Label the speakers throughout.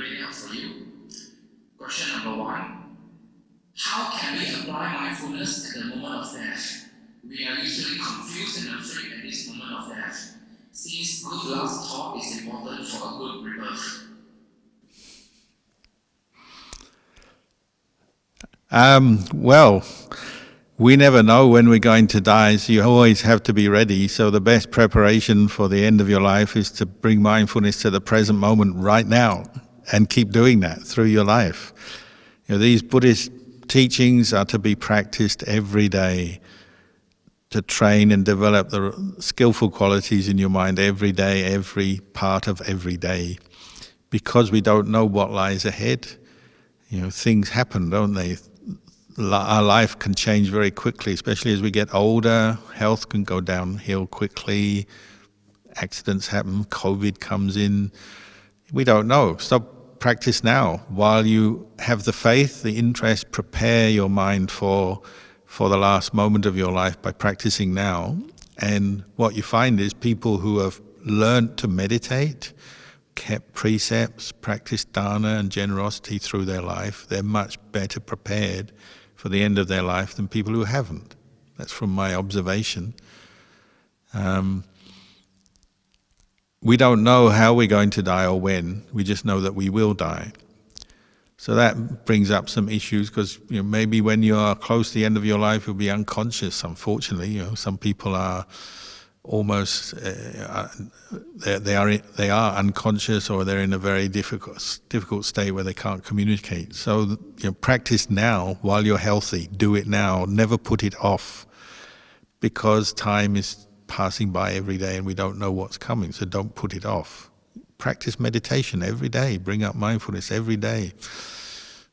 Speaker 1: read it out for you. Question number 1. How can we apply mindfulness at the moment of death? We are usually confused and afraid at this moment of death, since good last thought is important for a good rebirth.
Speaker 2: Well, we never know when we're going to die, so you always have to be ready. So the best preparation for the end of your life is to bring mindfulness to the present moment right now and keep doing that through your life. These Buddhist teachings are to be practiced every day, to train and develop the skillful qualities in your mind every day, every part of every day. Because we don't know what lies ahead, things happen, don't they? Our life can change very quickly, especially as we get older. Health can go downhill quickly. Accidents happen. COVID comes in. We don't know. Stop practice now. While you have the faith, the interest, prepare your mind for the last moment of your life by practicing now. And what you find is people who have learned to meditate, kept precepts, practiced dana and generosity through their life, they're much better prepared for the end of their life than people who haven't. That's from my observation. We don't know how we're going to die or when, we just know that we will die. So that brings up some issues, because maybe when you are close to the end of your life, you'll be unconscious. Unfortunately, some people are almost they are unconscious, or they're in a very difficult state where they can't communicate. So practice now while you're healthy. Do it now. Never put it off, because time is passing by every day and we don't know what's coming. So don't put it off. Practice meditation every day. Bring up mindfulness every day.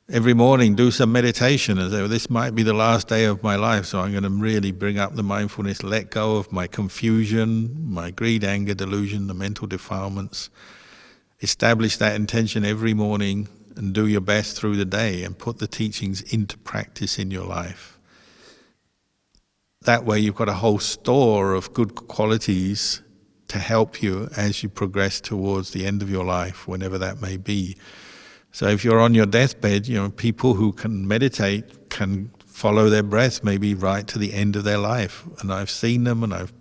Speaker 2: Every morning do some meditation and say, well, this might be the last day of my life, so I'm going to really bring up the mindfulness, let go of my confusion, my greed, anger, delusion, the mental defilements. Establish that intention every morning and do your best through the day and put the teachings into practice in your life. That way you've got a whole store of good qualities to help you as you progress towards the end of your life, whenever that may be. So if you're on your deathbed, people who can meditate can follow their breath maybe right to the end of their life. And I've seen them and I've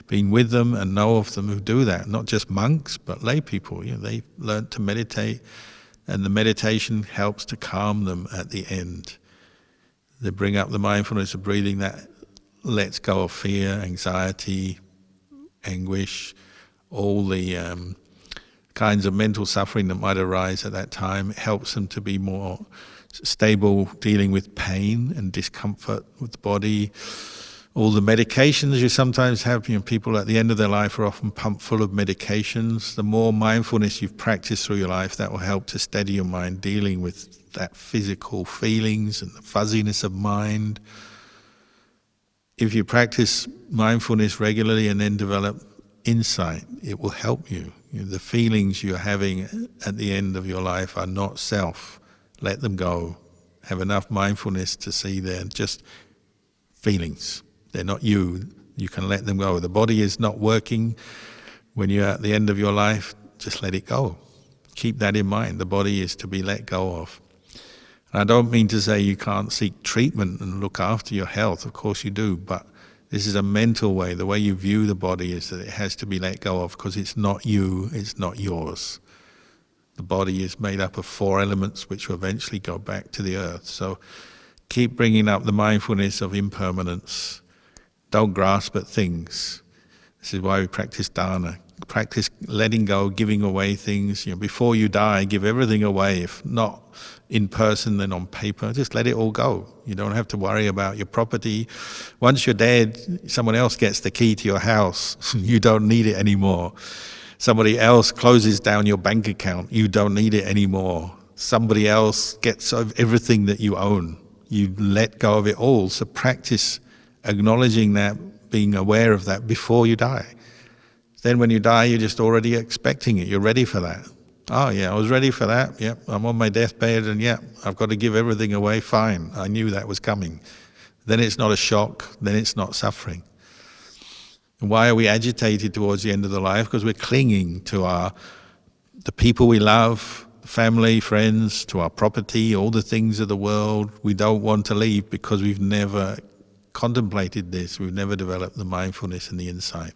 Speaker 2: been with them and know of them who do that. Not just monks, but lay people. They learn to meditate, and the meditation helps to calm them at the end. They bring up the mindfulness of breathing that lets go of fear, anxiety, anguish, all the kinds of mental suffering that might arise at that time. It helps them to be more stable dealing with pain and discomfort with the body. All the medications you sometimes have, people at the end of their life are often pumped full of medications. The more mindfulness you've practiced through your life, that will help to steady your mind dealing with that physical feelings and the fuzziness of mind. If you practice mindfulness regularly and then develop insight, it will help you. The feelings you're having at the end of your life are not self. Let them go. Have enough mindfulness to see they're just feelings. They're not you. You can let them go. The body is not working when you're at the end of your life. Just let it go. Keep that in mind. The body is to be let go of. And I don't mean to say you can't seek treatment and look after your health. Of course you do, but this is a mental way. The way you view the body is that it has to be let go of, because it's not you, it's not yours. The body is made up of 4 elements which will eventually go back to the earth. So keep bringing up the mindfulness of impermanence. Don't grasp at things. This is why we practice dana. Practice letting go, giving away things. Before you die, give everything away. If not in person, then on paper. Just let it all go. You don't have to worry about your property. Once you're dead, someone else gets the key to your house. You don't need it anymore. Somebody else closes down your bank account. You don't need it anymore. Somebody else gets everything that you own. You let go of it all. So practice acknowledging that, being aware of that before you die. Then when you die, you're just already expecting it. You're ready for that. Oh yeah, I was ready for that. Yep, I'm on my deathbed and yep, I've got to give everything away. Fine, I knew that was coming. Then it's not a shock, then it's not suffering. And why are we agitated towards the end of the life? Because we're clinging to the people we love, the family, friends, to our property, all the things of the world. We don't want to leave because we've never contemplated this. We've never developed the mindfulness and the insight.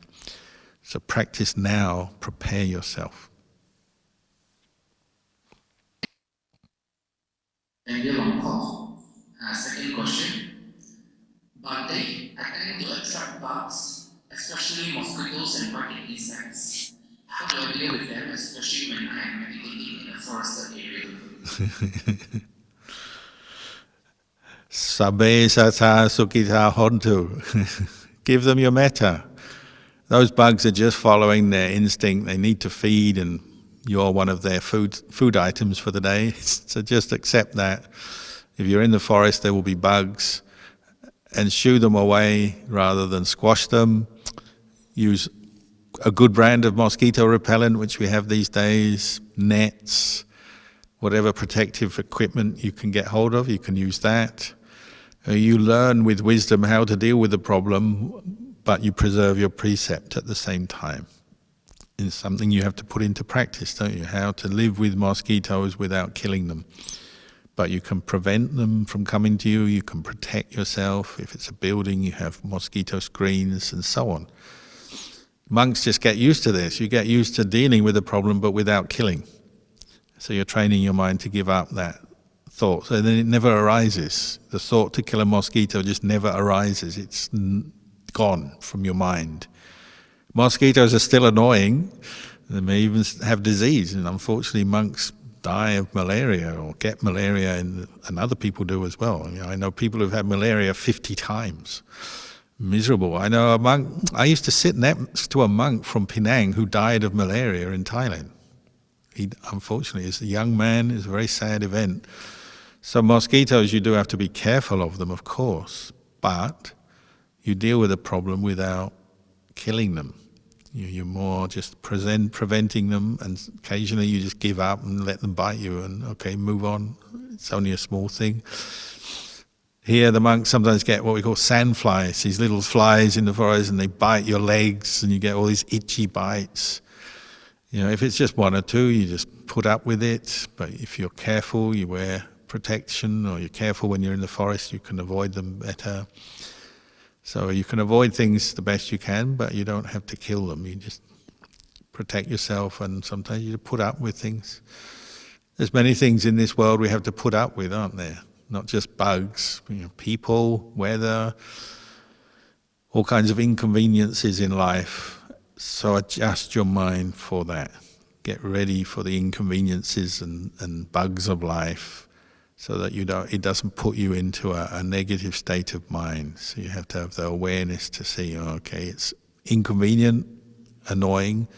Speaker 2: So practice now, prepare yourself.
Speaker 1: Thank you, Long Paul. Second question. But they tend to attract bugs, especially mosquitoes and barking insects. How do I deal with them, especially when I am meditating in a forested area?
Speaker 2: Sabbe sata sukhita hontu. Give them your metta. Those bugs are just following their instinct. They need to feed, and you're one of their food items for the day. So just accept that. If you're in the forest, there will be bugs, and shoo them away rather than squash them. Use a good brand of mosquito repellent, which we have these days, nets, whatever protective equipment you can get hold of, you can use that. You learn with wisdom how to deal with the problem, but you preserve your precept at the same time. It's something you have to put into practice, don't you? How to live with mosquitoes without killing them. But you can prevent them from coming to you, you can protect yourself. If it's a building, you have mosquito screens and so on. Monks just get used to this. You get used to dealing with the problem but without killing. So you're training your mind to give up that thought. So then it never arises. The thought to kill a mosquito just never arises. It's gone from your mind. Mosquitoes are still annoying. They may even have disease, and unfortunately monks die of malaria or get malaria, and other people do as well. I know people who've had malaria 50 times. Miserable. I know a monk, I used to sit next to a monk from Penang who died of malaria in Thailand. He, unfortunately, is a young man. It's a very sad event. So mosquitoes, you do have to be careful of them, of course, but you deal with the problem without killing them. You're more just preventing them, and occasionally you just give up and let them bite you and, okay, move on. It's only a small thing. Here the monks sometimes get what we call sandflies, these little flies in the forest, and they bite your legs and you get all these itchy bites. If it's just one or two, you just put up with it. But if you're careful, you wear protection, or you're careful when you're in the forest, you can avoid them better. So you can avoid things the best you can, but you don't have to kill them. You just protect yourself, and sometimes you put up with things. There's many things in this world we have to put up with, aren't there? Not just bugs, people, weather, all kinds of inconveniences in life. So adjust your mind for that. Get ready for the inconveniences and bugs of life, so that it doesn't put you into a negative state of mind. So you have to have the awareness to see, okay, it's inconvenient, annoying,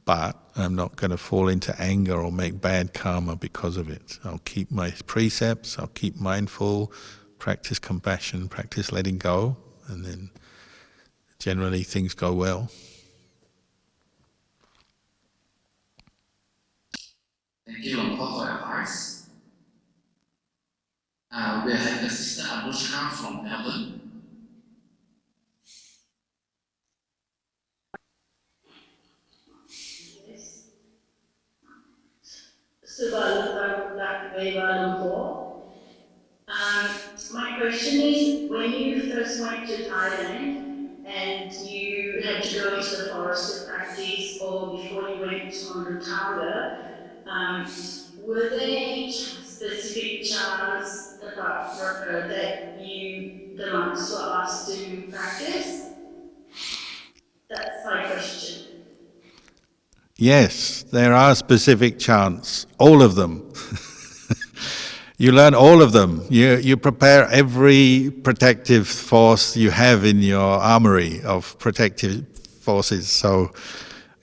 Speaker 2: but I'm not going to fall into anger or make bad karma because of it. I'll keep my precepts, I'll keep mindful, practice compassion, practice letting go, and then generally things go well.
Speaker 1: Thank you, Long Paul, for your advice. We have the sister Anushka from Melbourne.
Speaker 3: Yes. My question is, when you first went to Thailand and you had to go into the forest to practice, or before you went on the Tanga, were there any specific chants that the monks were asked to practice? That's my question.
Speaker 2: Yes, there are specific chants, all of them. You learn all of them. You prepare every protective force you have in your armory of protective forces. So,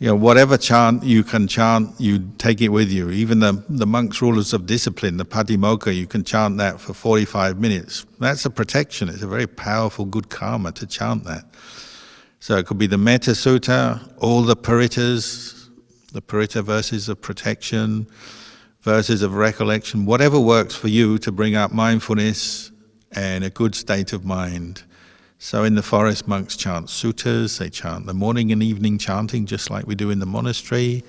Speaker 2: whatever chant you can chant, you take it with you. Even the monks' rulers of discipline, the Patimokkha, you can chant that for 45 minutes. That's a protection. It's a very powerful, good karma to chant that. So it could be the Metta Sutta, all the Parittas, the Paritta verses of protection, verses of recollection, whatever works for you to bring up mindfulness and a good state of mind. So in the forest, monks chant suttas, they chant the morning and evening chanting just like we do in the monastery.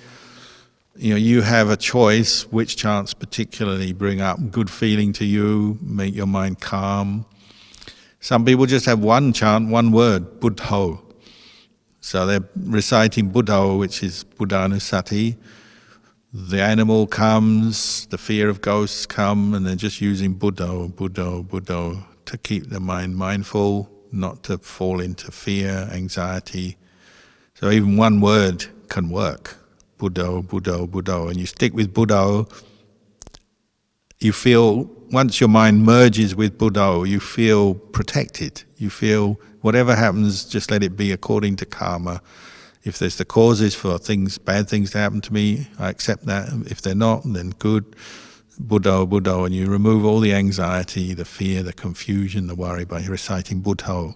Speaker 2: You have a choice which chants particularly bring up good feeling to you, make your mind calm. Some people just have one chant, one word, Buddho. So they're reciting Buddho, which is Buddhanusati. The animal comes, the fear of ghosts come, and they're just using Buddho, Buddho, Buddho to keep the mind mindful, not to fall into fear, anxiety. So even one word can work. Buddho, Buddho, Buddho. And you stick with Buddho, you feel, once your mind merges with Buddho, you feel protected. You feel whatever happens, just let it be according to karma. If there's the causes for things, bad things to happen to me, I accept that. If they're not, then good. Buddho, Buddho. And you remove all the anxiety, the fear, the confusion, the worry by reciting Buddho.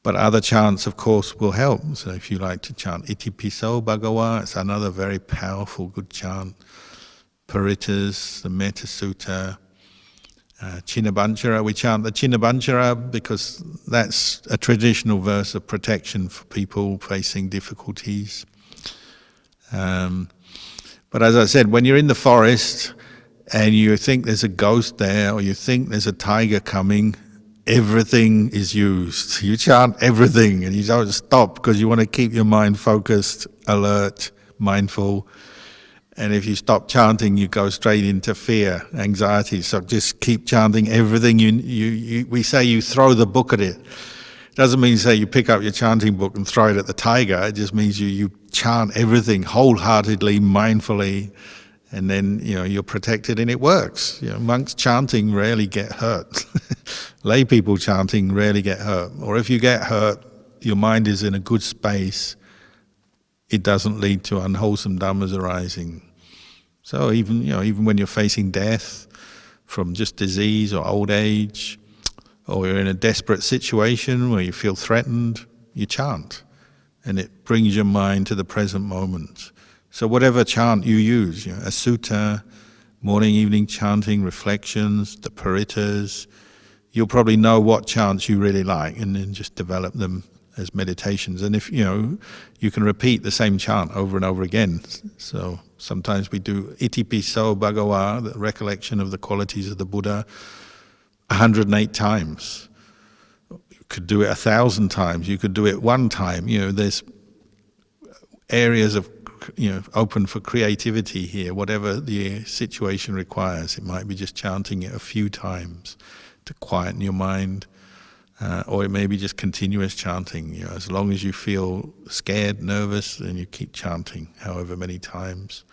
Speaker 2: But other chants, of course, will help. So if you like to chant Itipiso Bhagawa, it's another very powerful, good chant. Paritas, the Metta Sutta, Chinnabhanchara. We chant the Chinnabhanchara because that's a traditional verse of protection for people facing difficulties. But as I said, when you're in the forest and you think there's a ghost there or you think there's a tiger coming, everything is used. You chant everything and you don't stop because you want to keep your mind focused, alert, mindful. And if you stop chanting, you go straight into fear, anxiety. So just keep chanting everything. We say you throw the book at it. Doesn't mean say you pick up your chanting book and throw it at the tiger. It just means you chant everything wholeheartedly, mindfully, and then you're protected and it works. Monks chanting rarely get hurt. Lay people chanting rarely get hurt. Or if you get hurt, your mind is in a good space. It doesn't lead to unwholesome dhammas arising. So even when you're facing death from just disease or old age, or you're in a desperate situation where you feel threatened, you chant, and it brings your mind to the present moment. So whatever chant you use, a sutta, morning, evening chanting, reflections, the paritas, you'll probably know what chants you really like, and then just develop them as meditations. And if you can repeat the same chant over and over again. So sometimes we do Itipiso Bhagawa, the recollection of the qualities of the Buddha, 108 times. You could do it 1,000 times. You could do it one time. There's areas of open for creativity here, whatever the situation requires. It might be just chanting it a few times to quieten your mind. Or it may be just continuous chanting. As long as you feel scared, nervous, then you keep chanting however many times.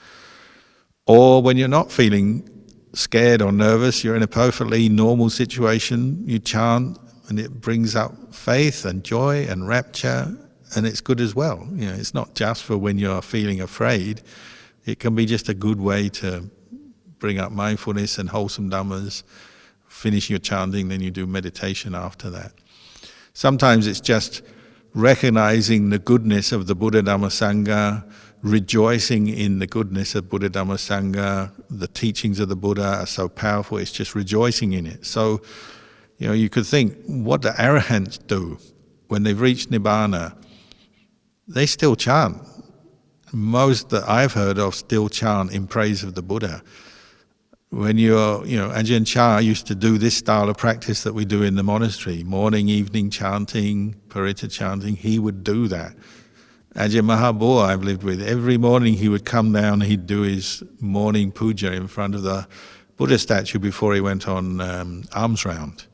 Speaker 2: Or when you're not feeling scared or nervous, you're in a perfectly normal situation, you chant and it brings up faith and joy and rapture, and it's good as well. It's not just for when you're feeling afraid. It can be just a good way to bring up mindfulness and wholesome dhammas. Finish your chanting, then you do meditation after that. Sometimes it's just recognizing the goodness of the Buddha Dhamma Sangha, rejoicing in the goodness of Buddha Dhamma Sangha. The teachings of the Buddha are so powerful, it's just rejoicing in it. So, you could think, what do arahants do when they've reached Nibbana? They still chant. Most that I've heard of still chant in praise of the Buddha. When Ajahn Chah used to do this style of practice that we do in the monastery, morning, evening chanting, parita chanting, he would do that. Ajahn Mahabua I've lived with, every morning he would come down, he'd do his morning puja in front of the Buddha statue before he went on alms round.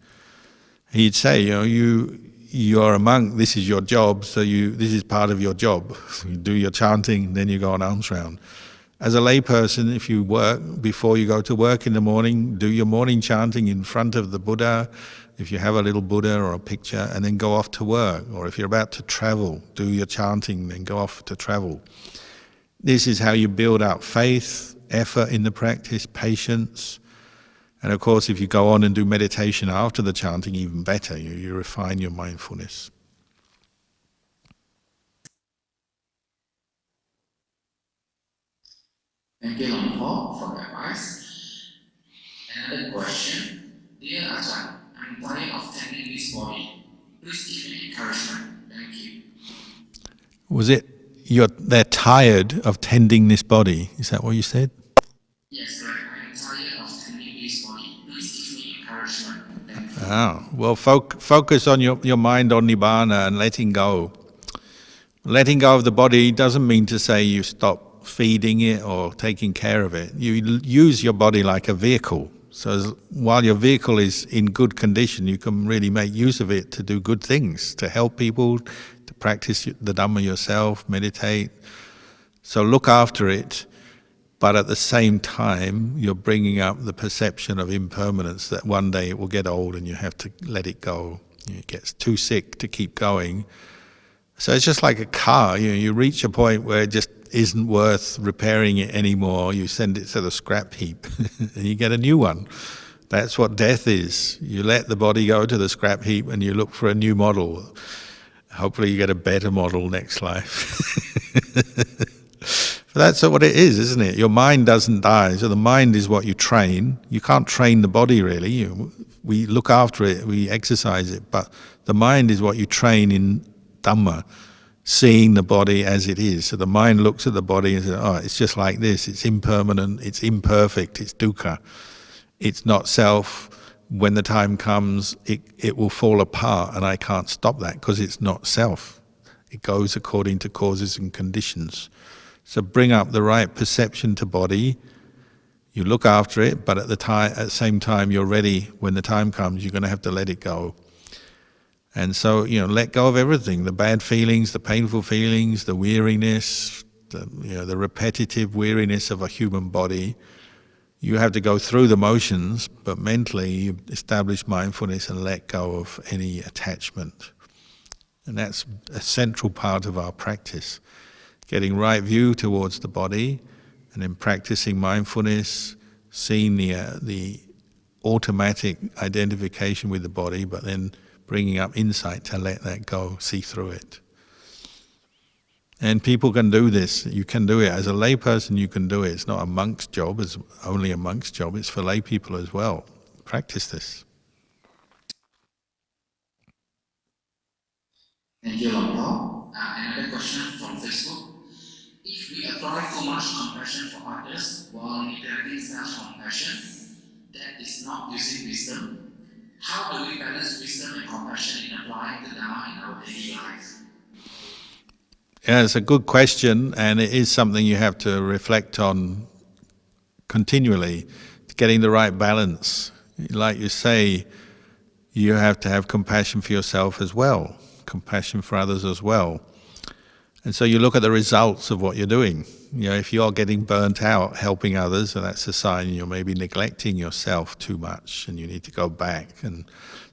Speaker 2: He'd say, you're a monk, this is your job, so this is part of your job. You do your chanting, then you go on alms round. As a layperson, if you work, before you go to work in the morning, do your morning chanting in front of the Buddha, if you have a little Buddha or a picture, and then go off to work. Or if you're about to travel, do your chanting, then go off to travel. This is how you build up faith, effort in the practice, patience. And of course, if you go on and do meditation after the chanting, even better, you refine your mindfulness.
Speaker 1: Thank you, Long Po, for the advice. Another question. Dear Ajahn, I'm tired of tending this body. Please give me encouragement. Thank you.
Speaker 2: Was it they're tired of tending this body. Is that what you said?
Speaker 1: Yes, correct. I am tired of tending this body. Please give me encouragement. Thank you.
Speaker 2: Oh, well, focus on your mind on Nibbana and letting go. Letting go of the body doesn't mean to say you stop feeding it or taking care of it. You use your body like a vehicle. So while your vehicle is in good condition, you can really make use of it to do good things, to help people, to practice the Dhamma yourself, meditate. So look after it, but at the same time, you're bringing up the perception of impermanence, that one day it will get old and you have to let it go. It gets too sick to keep going. So it's just like a car. You reach a point where it just isn't worth repairing it anymore. You send it to the scrap heap and you get a new one. That's what death is. You let the body go to the scrap heap and you look for a new model. Hopefully you get a better model next life. But that's what it is, isn't it? Your mind doesn't die. So the mind is what you train. You can't train the body really. We look after it, we exercise it, but the mind is what you train in Dhamma, seeing the body as it is. So the mind looks at the body and says, oh, it's just like this, it's impermanent, it's imperfect, it's dukkha, it's not self. When the time comes, it will fall apart and I can't stop that because it's not self. It goes according to causes and conditions. So bring up the right perception to body, you look after it, but at the same time you're ready. When the time comes, you're going to have to let it go. And so, let go of everything, the bad feelings, the painful feelings, the weariness, the repetitive weariness of a human body. You have to go through the motions, but mentally you establish mindfulness and let go of any attachment. And that's a central part of our practice. Getting right view towards the body, and then practicing mindfulness, seeing the automatic identification with the body, but then bringing up insight to let that go, see through it. And people can do this. You can do it. As a lay person, you can do it. It's not a monk's job. It's only a monk's job. It's for lay people as well. Practice this.
Speaker 1: Thank you, Long Paul. Another question from Facebook. If we apply too much compassion for others while neglecting self-compassion, that is not using wisdom. How do we balance wisdom and compassion in applying the Dhamma in our daily life?
Speaker 2: Yeah, it's a good question, and it is something you have to reflect on continually, getting the right balance. Like you say, you have to have compassion for yourself as well, compassion for others as well. And so you look at the results of what you're doing. If you're getting burnt out helping others, and that's a sign you're maybe neglecting yourself too much and you need to go back. And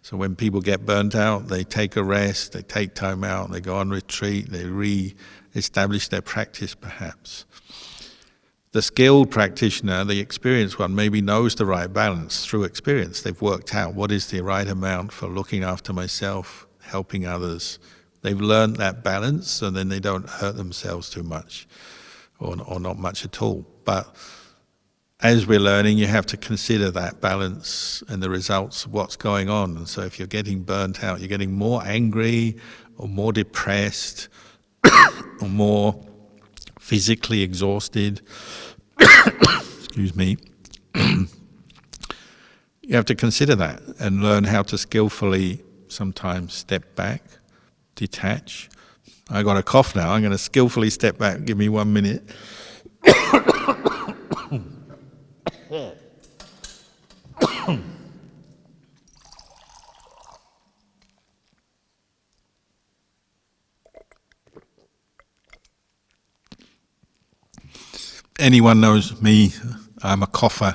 Speaker 2: so when people get burnt out, they take a rest, they take time out, they go on retreat, they re-establish their practice perhaps. The skilled practitioner, the experienced one, maybe knows the right balance through experience. They've worked out what is the right amount for looking after myself, helping others. They've learned that balance, so then they don't hurt themselves too much, or not much at all. But as we're learning, you have to consider that balance and the results of what's going on. And so if you're getting burnt out, you're getting more angry or more depressed or more physically exhausted, excuse me, you have to consider that and learn how to skillfully sometimes step back, detach. I got a cough now. I'm going to skillfully step back. Give me 1 minute. Anyone knows me, I'm a cougher,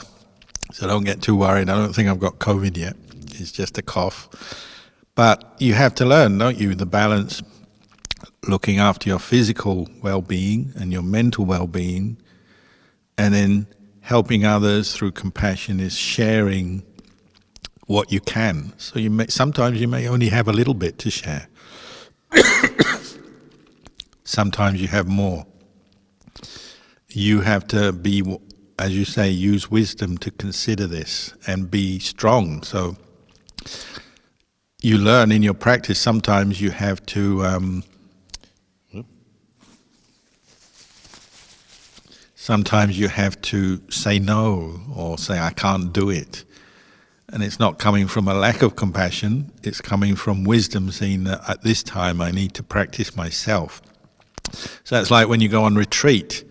Speaker 2: so don't get too worried. I don't think I've got COVID yet. It's just a cough. But you have to learn, don't you, the balance, looking after your physical well-being and your mental well-being, and then helping others through compassion is sharing what you can. So sometimes you may only have a little bit to share. Sometimes you have more. You have to be, as you say, use wisdom to consider this and be strong. So you learn in your practice, sometimes you have to Sometimes you have to say no or say, I can't do it. And it's not coming from a lack of compassion, it's coming from wisdom, seeing that at this time I need to practice myself. So it's like when you go on retreat.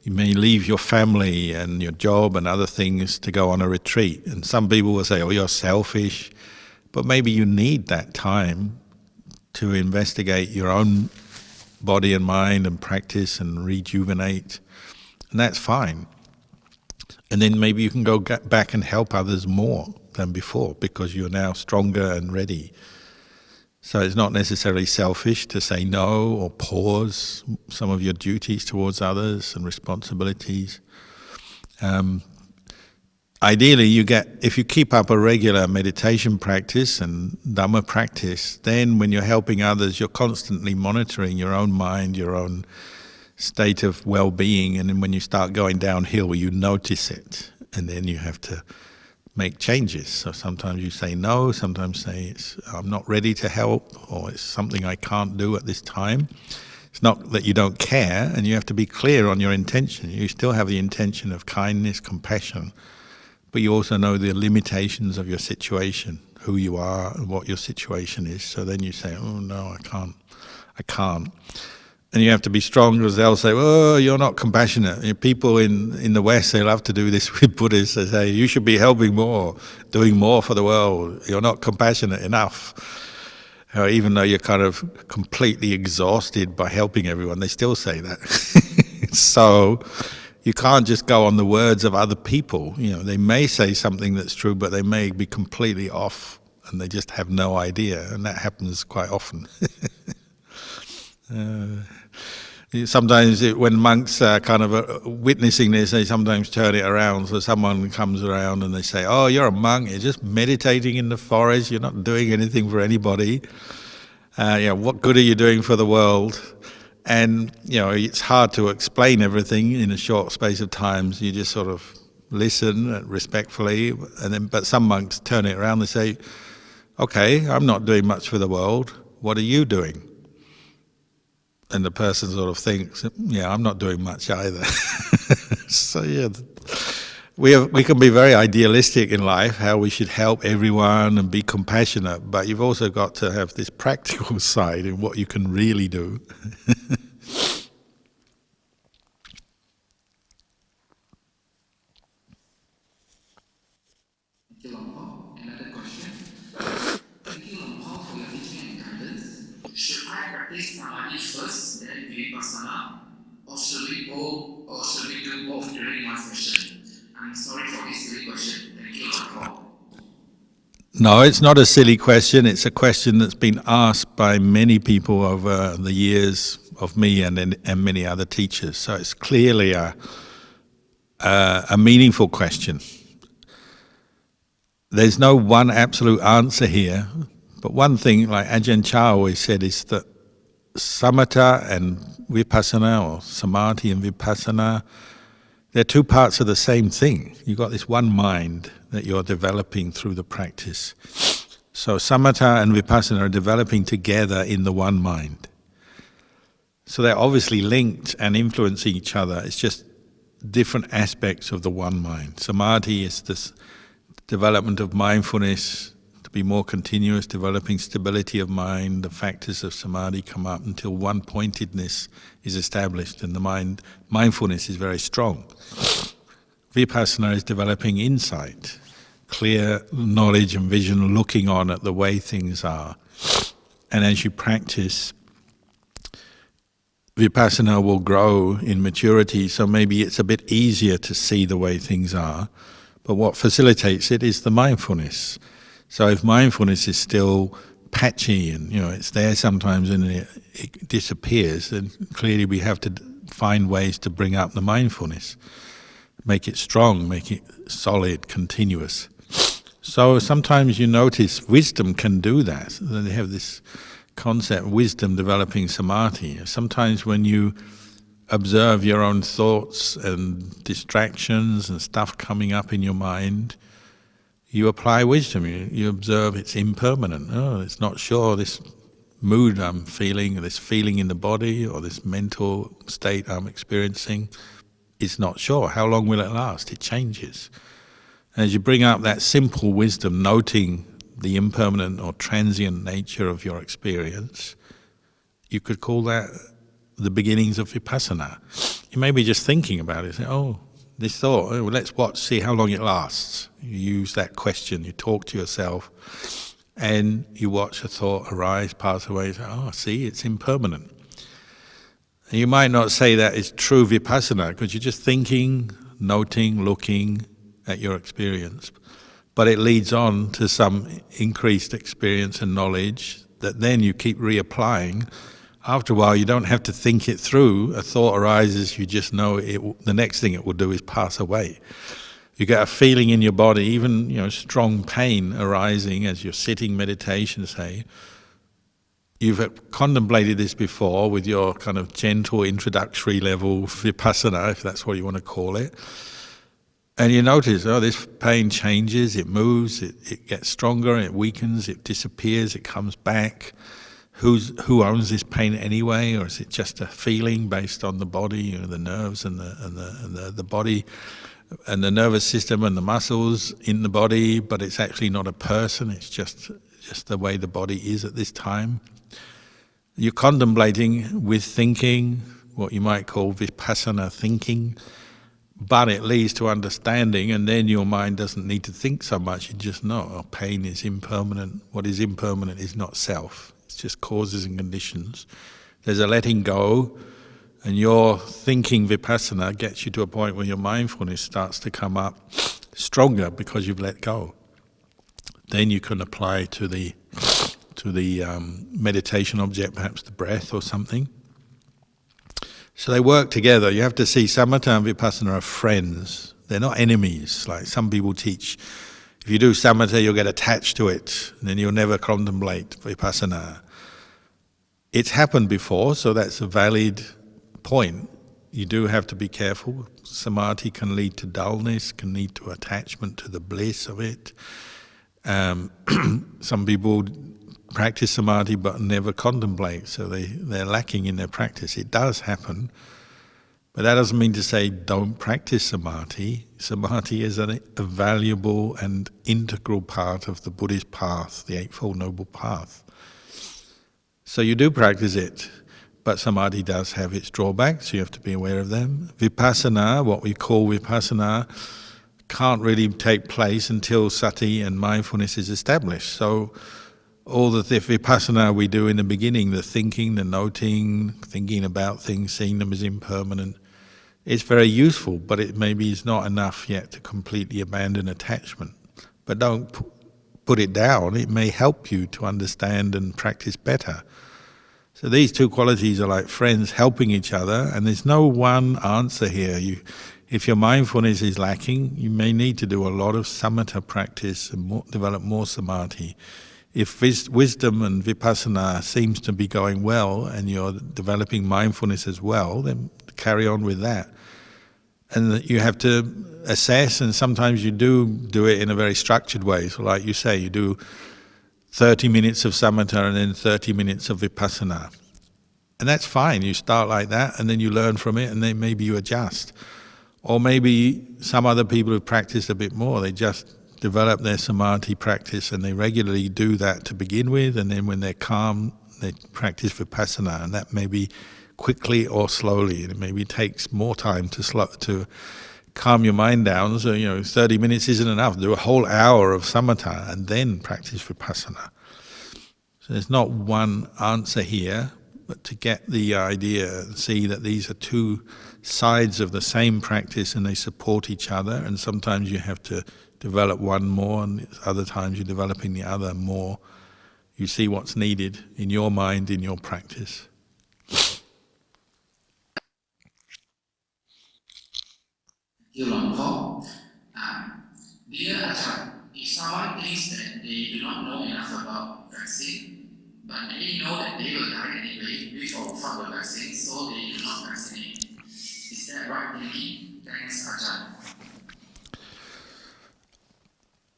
Speaker 2: You may leave your family and your job and other things to go on a retreat. And some people will say, oh, you're selfish. But maybe you need that time to investigate your own body and mind and practice and rejuvenate. And that's fine. And then maybe you can go back and help others more than before because you're now stronger and ready. So it's not necessarily selfish to say no or pause some of your duties towards others and responsibilities. Ideally, if you keep up a regular meditation practice and Dhamma practice, then when you're helping others, you're constantly monitoring your own mind, your own state of well-being, and then when you start going downhill, you notice it, and then you have to make changes. So sometimes you say no, sometimes say I'm not ready to help, or it's something I can't do at this time. It's not that you don't care, and you have to be clear on your intention. You still have the intention of kindness, compassion, but you also know the limitations of your situation, who you are and what your situation is. So then you say, oh no, I can't. And you have to be strong because they'll say, oh, you're not compassionate. People in the West, they love to do this with Buddhists. They say, you should be helping more, doing more for the world. You're not compassionate enough. Even though you're kind of completely exhausted by helping everyone, they still say that. So you can't just go on the words of other people. They may say something that's true, but they may be completely off and they just have no idea. And that happens quite often. Sometimes when monks are kind of witnessing this, they sometimes turn it around. So someone comes around and they say, oh, you're a monk, you're just meditating in the forest, you're not doing anything for anybody. What good are you doing for the world? And it's hard to explain everything in a short space of time. So you just sort of listen respectfully, but some monks turn it around. They say, okay, I'm not doing much for the world, what are you doing? And the person sort of thinks, I'm not doing much either. So we can be very idealistic in life, how we should help everyone and be compassionate, but you've also got to have this practical side in what you can really do.
Speaker 1: Thank you, Long Paul. Another question. Thank you, Long Paul, for your teaching and guidance. Should I practice samadhi first, then vipassana, or should we do both during one session? I'm sorry for this silly question. Thank you, Long Paul.
Speaker 2: No, it's not a silly question. It's a question that's been asked by many people over the years of me and many other teachers. So it's clearly a meaningful question. There's no one absolute answer here, but one thing, like Ajahn Chah always said, is that samatha and vipassana, or samadhi and vipassana, they're two parts of the same thing. You've got this one mind that you're developing through the practice. So samatha and vipassana are developing together in the one mind. So they're obviously linked and influencing each other. It's just different aspects of the one mind. Samadhi is this development of mindfulness, to be more continuous, developing stability of mind. The factors of samadhi come up until one-pointedness is established and the mindfulness is very strong. Vipassana is developing insight, clear knowledge and vision, looking on at the way things are. And as you practice, vipassana will grow in maturity, so maybe it's a bit easier to see the way things are. But what facilitates it is the mindfulness. So if mindfulness is still patchy and it's there sometimes and it disappears, then clearly we have to find ways to bring up the mindfulness, make it strong, make it solid, continuous. So sometimes you notice wisdom can do that. They have this concept, wisdom developing samadhi. Sometimes when you observe your own thoughts and distractions and stuff coming up in your mind, you apply wisdom. You observe it's impermanent. Oh, it's not sure, this mood I'm feeling, this feeling in the body, or this mental state I'm experiencing, it's not sure. How long will it last? It changes. As you bring up that simple wisdom, noting the impermanent or transient nature of your experience, you could call that the beginnings of vipassana. You may be just thinking about it, say, oh, this thought, oh, let's watch, see how long it lasts. You use that question, you talk to yourself, and you watch a thought arise, pass away, say, oh, see, it's impermanent. And you might not say that is true vipassana, because you're just thinking, noting, looking at your experience. But it leads on to some increased experience and knowledge that then you keep reapplying. After a while, you don't have to think it through. A thought arises, you just know the next thing it will do is pass away. You get a feeling in your body, even strong pain arising as you're sitting meditation, say. You've contemplated this before with your kind of gentle introductory level vipassana, if that's what you want to call it. And you notice, oh, this pain changes, it moves, it gets stronger, it weakens, it disappears, it comes back. Who owns this pain anyway, or is it just a feeling based on the body, the nerves and the body and the nervous system and the muscles in the body? But it's actually not a person; it's just the way the body is at this time. You're contemplating with thinking, what you might call vipassana thinking, but it leads to understanding, and then your mind doesn't need to think so much. You just know, oh, pain is impermanent. What is impermanent is not self. It's just causes and conditions. There's a letting go, and your thinking vipassana gets you to a point where your mindfulness starts to come up stronger because you've let go. Then you can apply to the meditation object, perhaps the breath or something. So they work together. You have to see samatha and vipassana are friends. They're not enemies. Like some people teach, if you do samatha, you'll get attached to it, and then you'll never contemplate vipassana. It's happened before, so that's a valid point. You do have to be careful. Samadhi can lead to dullness, can lead to attachment to the bliss of it. Some people practice samadhi but never contemplate, so they're lacking in their practice. It does happen, but that doesn't mean to say don't practice samadhi. Samadhi is a valuable and integral part of the Buddhist path, the Eightfold Noble Path. So you do practice it, but samadhi does have its drawbacks, so you have to be aware of them. Vipassana, what we call vipassana, can't really take place until sati and mindfulness is established. So all the vipassana we do in the beginning, the thinking, the noting, thinking about things, seeing them as impermanent, it's very useful, but it maybe is not enough yet to completely abandon attachment. But don't put it down. It may help you to understand and practice better. So these two qualities are like friends helping each other, and there's no one answer here. If your mindfulness is lacking, you may need to do a lot of samatha practice and develop more samadhi. If wisdom and vipassana seems to be going well and you're developing mindfulness as well, then carry on with that. And you have to assess, and sometimes you do it in a very structured way. So like you say, you do 30 minutes of samatha and then 30 minutes of vipassana. And that's fine. You start like that and then you learn from it and then maybe you adjust. Or maybe some other people who practice a bit more, they just develop their samadhi practice and they regularly do that to begin with, and then when they're calm, they practice vipassana, and that may be quickly or slowly. It maybe takes more time to calm your mind down. So 30 minutes isn't enough. Do a whole hour of samatha and then practice vipassana. So there's not one answer here, but to get the idea and see that these are two sides of the same practice and they support each other, and sometimes you have to develop one more and other times you're developing the other more. You see what's needed in your mind, in your practice.
Speaker 1: Dear Ajahn, if someone thinks that they do not know enough about vaccine, but they know that they will die anyway before from the vaccine, so they do not vaccinate. Is that right thinking? Thanks, Ajahn.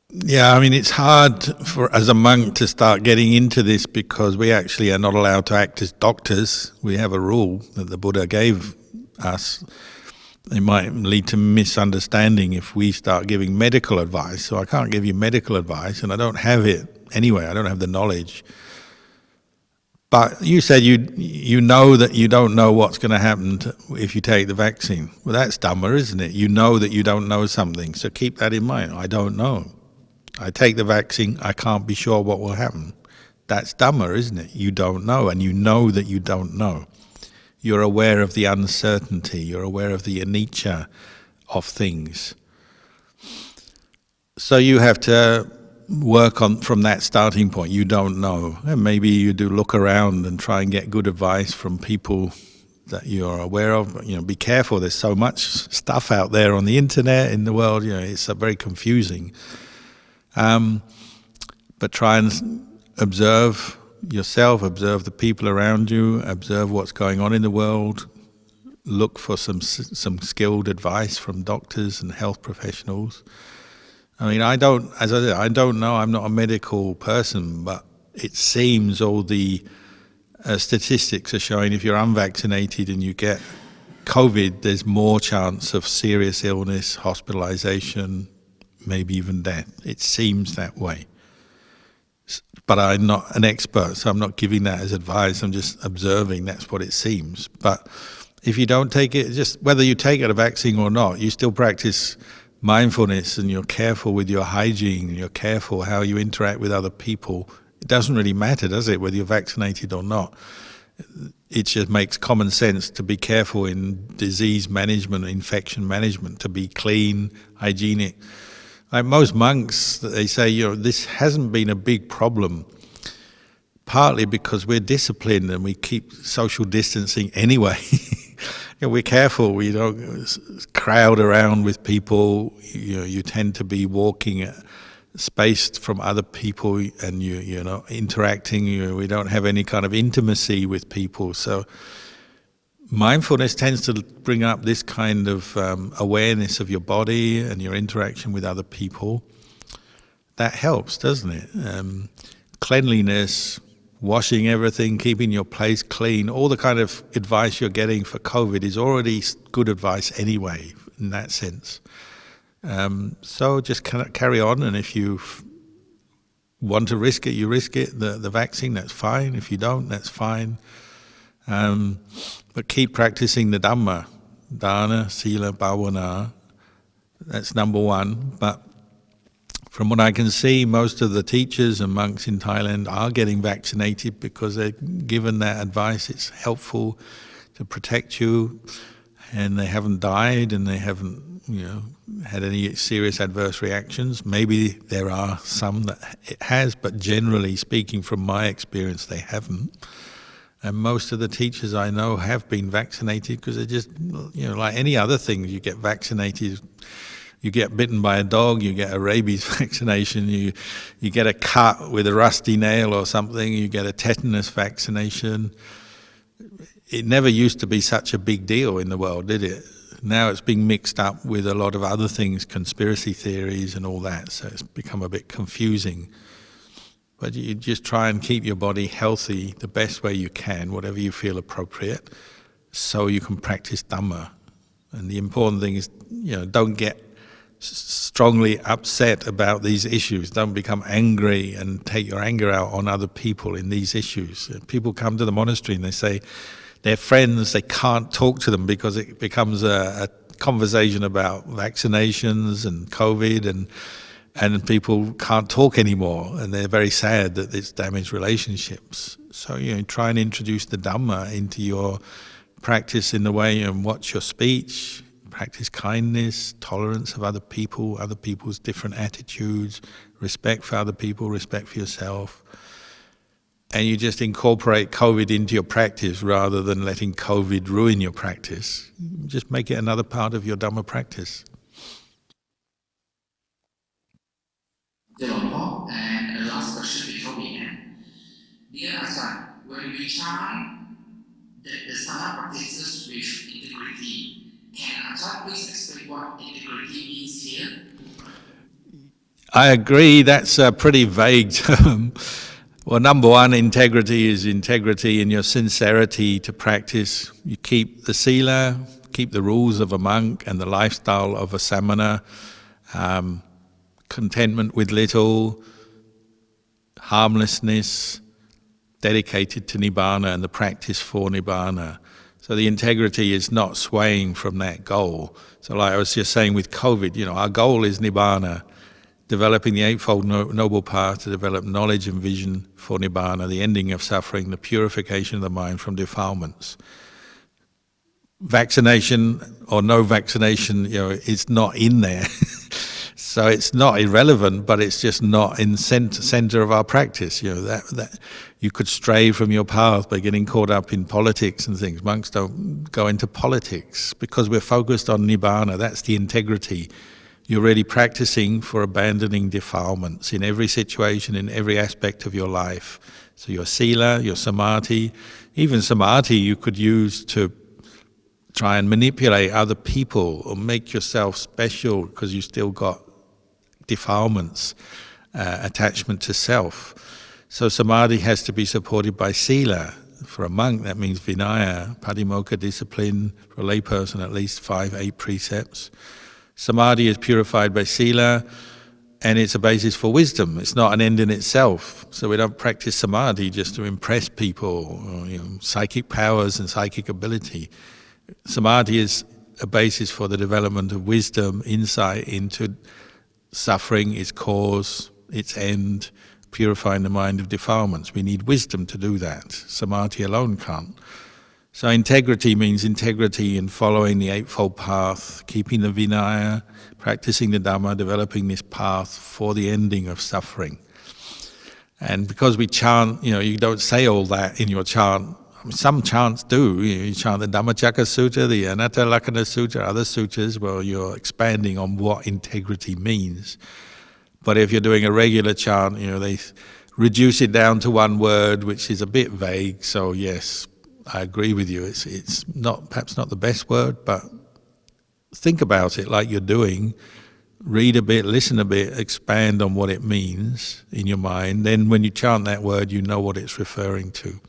Speaker 2: Yeah, I mean, it's hard as a monk to start getting into this because we actually are not allowed to act as doctors. We have a rule that the Buddha gave us. it might lead to misunderstanding if we start giving medical advice. So I can't give you medical advice, and I don't have it anyway. I don't have the knowledge. But you said you know that you don't know what's going to happen if you take the vaccine. Well, that's Dhamma, isn't it? You know that you don't know something, so keep that in mind. I don't know. I take the vaccine, I can't be sure what will happen. That's Dhamma, isn't it? You don't know, and you know that you don't know. You're aware of the uncertainty, you're aware of the anicca of things. So you have to work on from that starting point. You don't know. And maybe you do look around and try and get good advice from people that you're aware of. But, be careful. There's so much stuff out there on the internet, in the world. It's very confusing. But try and observe yourself, observe the people around you, observe what's going on in the world. Look for some skilled advice from doctors and health professionals. I don't know, I'm not a medical person, but it seems all the statistics are showing if you're unvaccinated and you get COVID, there's more chance of serious illness, hospitalization, maybe even death. It seems that way. But I'm not an expert, so I'm not giving that as advice, I'm just observing that's what it seems. But if you don't take it, just whether you take a vaccine or not, you still practice mindfulness and you're careful with your hygiene, and you're careful how you interact with other people. It doesn't really matter, does it, whether you're vaccinated or not? It just makes common sense to be careful in disease management, infection management, to be clean, hygienic. Like most monks, they say, this hasn't been a big problem, partly because we're disciplined and we keep social distancing anyway. We're careful, we don't crowd around with people, you tend to be walking spaced from other people, and you're not interacting, we don't have any kind of intimacy with people. So mindfulness tends to bring up this kind of awareness of your body and your interaction with other people. That helps, doesn't it? Cleanliness, washing everything, keeping your place clean, all the kind of advice you're getting for COVID is already good advice anyway, in that sense. So just carry on, and if you want to risk it, you risk it. The vaccine, that's fine. If you don't, that's fine. But keep practicing the Dhamma, Dana, Sila, Bhavana. That's number one. But from what I can see, most of the teachers and monks in Thailand are getting vaccinated because they're given that advice. It's helpful to protect you, and they haven't died, and they haven't, had any serious adverse reactions. Maybe there are some that it has, but generally speaking, from my experience, they haven't. And most of the teachers I know have been vaccinated because they're just, like any other thing, you get vaccinated. You get bitten by a dog, you get a rabies vaccination, you get a cut with a rusty nail or something, you get a tetanus vaccination. It never used to be such a big deal in the world, did it? Now it's being mixed up with a lot of other things, conspiracy theories and all that, so it's become a bit confusing. But you just try and keep your body healthy the best way you can, whatever you feel appropriate, so you can practice Dhamma. And the important thing is, don't get strongly upset about these issues. Don't become angry and take your anger out on other people in these issues. People come to the monastery and they say their friends, they can't talk to them because it becomes a conversation about vaccinations and COVID, and people can't talk anymore, and they're very sad that it's damaged relationships. So try and introduce the Dhamma into your practice in the way and watch your speech. Practice kindness, tolerance of other people, other people's different attitudes, respect for other people, respect for yourself. And you just incorporate COVID into your practice rather than letting COVID ruin your practice. Just make it another part of your Dhamma practice.
Speaker 1: And a last question before we end. Dear Ajahn, when we try the Sana practices with integrity, can Ajahn please explain what integrity means here?
Speaker 2: I agree, that's a pretty vague term. Well, number one, integrity is integrity in your sincerity to practice. You keep the sila, keep the rules of a monk and the lifestyle of a samana, contentment with little, harmlessness, dedicated to Nibbana and the practice for Nibbana. So the integrity is not swaying from that goal. So like I was just saying with COVID, our goal is Nibbana, developing the Eightfold Noble Path to develop knowledge and vision for Nibbana, the ending of suffering, the purification of the mind from defilements. Vaccination or no vaccination, it's not in there. So it's not irrelevant, but it's just not in center of our practice. That you could stray from your path by getting caught up in politics and things. Monks don't go into politics because we're focused on Nibbana. That's the integrity. You're really practicing for abandoning defilements in every situation, in every aspect of your life. So your sila, your samadhi, even samadhi you could use to try and manipulate other people or make yourself special because you still got defilements, attachment to self. So samadhi has to be supported by sila. For a monk, that means vinaya, patimokkha discipline. For a layperson, at least 5-8 precepts. Samadhi is purified by sila, and it's a basis for wisdom. It's not an end in itself. So we don't practice samadhi just to impress people, or, psychic powers and psychic ability. Samadhi is a basis for the development of wisdom, insight into suffering, its cause, its end, purifying the mind of defilements. We need wisdom to do that. Samadhi alone can't. So integrity means integrity in following the Eightfold Path, keeping the Vinaya, practicing the Dhamma, developing this path for the ending of suffering. And because we chant, you don't say all that in your chant. Some chants do. You chant the Dhammacakka Sutta, the Anatta Lakkhana Sutta, other sutras where you're expanding on what integrity means. But if you're doing a regular chant, they reduce it down to one word, which is a bit vague. So yes, I agree with you. It's not perhaps not the best word, but think about it like you're doing. Read a bit, listen a bit, expand on what it means in your mind. Then when you chant that word, you know what it's referring to.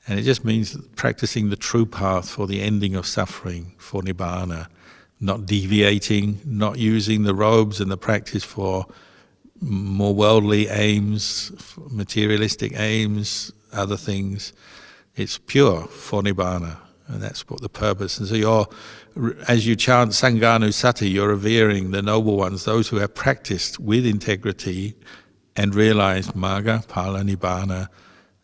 Speaker 2: And it just means practicing the true path for the ending of suffering, for Nibbana, not deviating, not using the robes and the practice for more worldly aims, materialistic aims, other things. It's pure for Nibbana, and that's what the purpose. And so as you chant Sanghanussati, you're revering the noble ones, those who have practiced with integrity and realized Magga, Phala, Nibbana.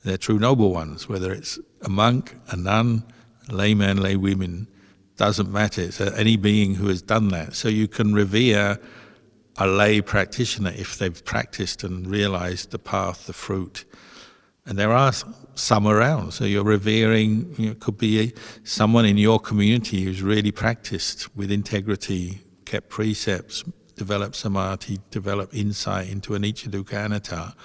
Speaker 2: They're true noble ones, whether it's a monk, a nun, a layman, laywomen, doesn't matter. It's any being who has done that. So you can revere a lay practitioner if they've practiced and realized the path, the fruit. And there are some around. So you're revering, it could be someone in your community who's really practiced with integrity, kept precepts, developed samadhi, developed insight into anicca, dukkha, anatta.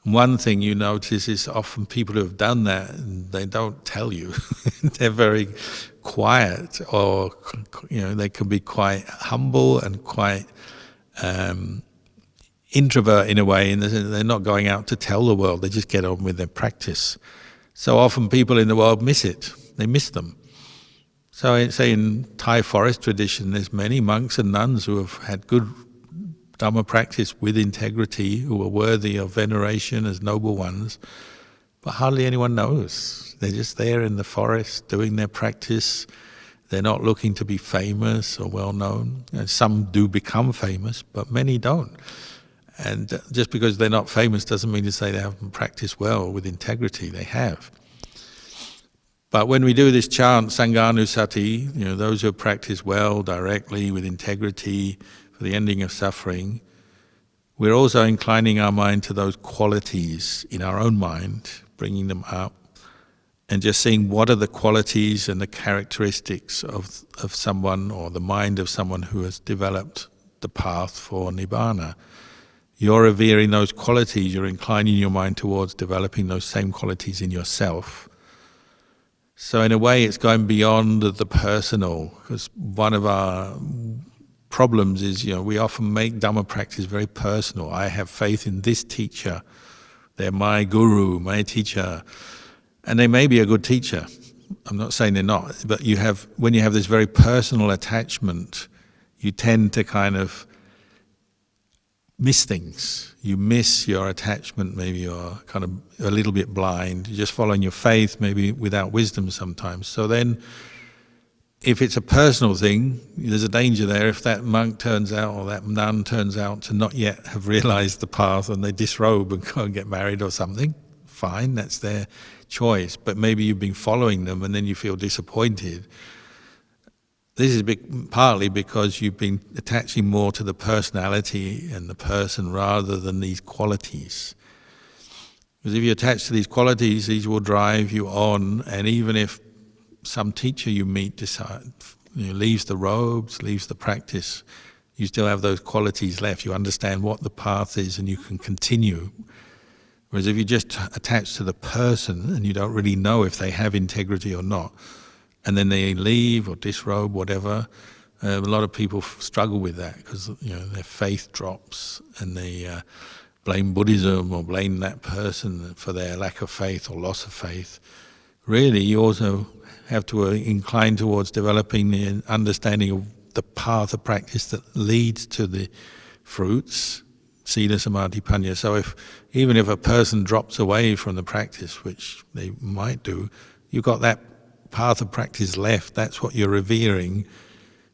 Speaker 2: One thing you notice is often people who have done that, they don't tell you. They're very quiet, or they can be quite humble and quite introvert in a way, and they're not going out to tell the world. They just get on with their practice. So often people in the world miss it. They miss them. So I say in Thai forest tradition, there's many monks and nuns who have had good Dhamma practice with integrity, who are worthy of veneration as noble ones, but hardly anyone knows. They're just there in the forest doing their practice. They're not looking to be famous or well known. And some do become famous, but many don't. And just because they're not famous doesn't mean to say they haven't practiced well with integrity. They have. But when we do this chant, Sanghanussati, those who have practiced well, directly, with integrity, for the ending of suffering, we're also inclining our mind to those qualities in our own mind, bringing them up, and just seeing what are the qualities and the characteristics of someone, or the mind of someone who has developed the path for Nibbana. You're revering those qualities, you're inclining your mind towards developing those same qualities in yourself. So in a way it's going beyond the personal, because one of our problems is, we often make Dhamma practice very personal. I have faith in this teacher. They're my guru, my teacher. And they may be a good teacher, I'm not saying they're not, but when you have this very personal attachment, you tend to kind of miss things. You miss your attachment, maybe you're kind of a little bit blind, you're just following your faith, maybe without wisdom sometimes. So then, if it's a personal thing, there's a danger there. If that monk turns out, or that nun turns out to not yet have realized the path and they disrobe and go and get married or something, fine, that's their choice. But maybe you've been following them and then you feel disappointed. This is partly because you've been attaching more to the personality and the person rather than these qualities. Because if you attach to these qualities, these will drive you on, and even if some teacher you meet leaves the robes, leaves the practice, you still have those qualities left. You understand what the path is and you can continue. Whereas if you just attach to the person and you don't really know if they have integrity or not, and then they leave or disrobe, whatever, a lot of people struggle with that because their faith drops and they blame Buddhism or blame that person for their lack of faith or loss of faith. Really, you also have to incline towards developing the understanding of the path of practice that leads to the fruits, sila, samadhi, panya. So even if a person drops away from the practice, which they might do, you've got that path of practice left. That's what you're revering.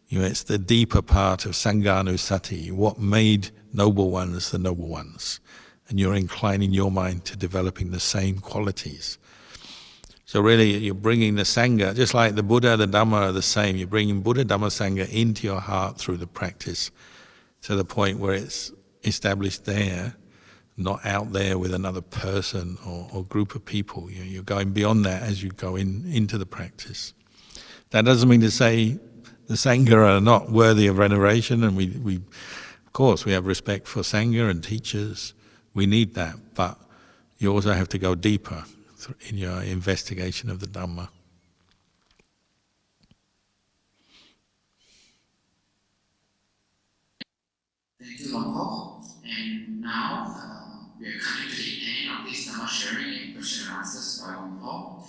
Speaker 2: It's the deeper part of Sanghanusati, what made noble ones the noble ones. And you're inclining your mind to developing the same qualities. So really, you're bringing the Sangha, just like the Buddha, the Dhamma are the same. You're bringing Buddha, Dhamma, Sangha into your heart through the practice to the point where it's established there, not out there with another person or group of people. You're going beyond that as you go into the practice. That doesn't mean to say the Sangha are not worthy of veneration, and we of course, we have respect for Sangha and teachers. We need that, but you also have to go deeper in your investigation of the Dhamma.
Speaker 1: Thank you, Long Ho. And now we are coming to the end of this Dhamma sharing and question and answers by Long Ho.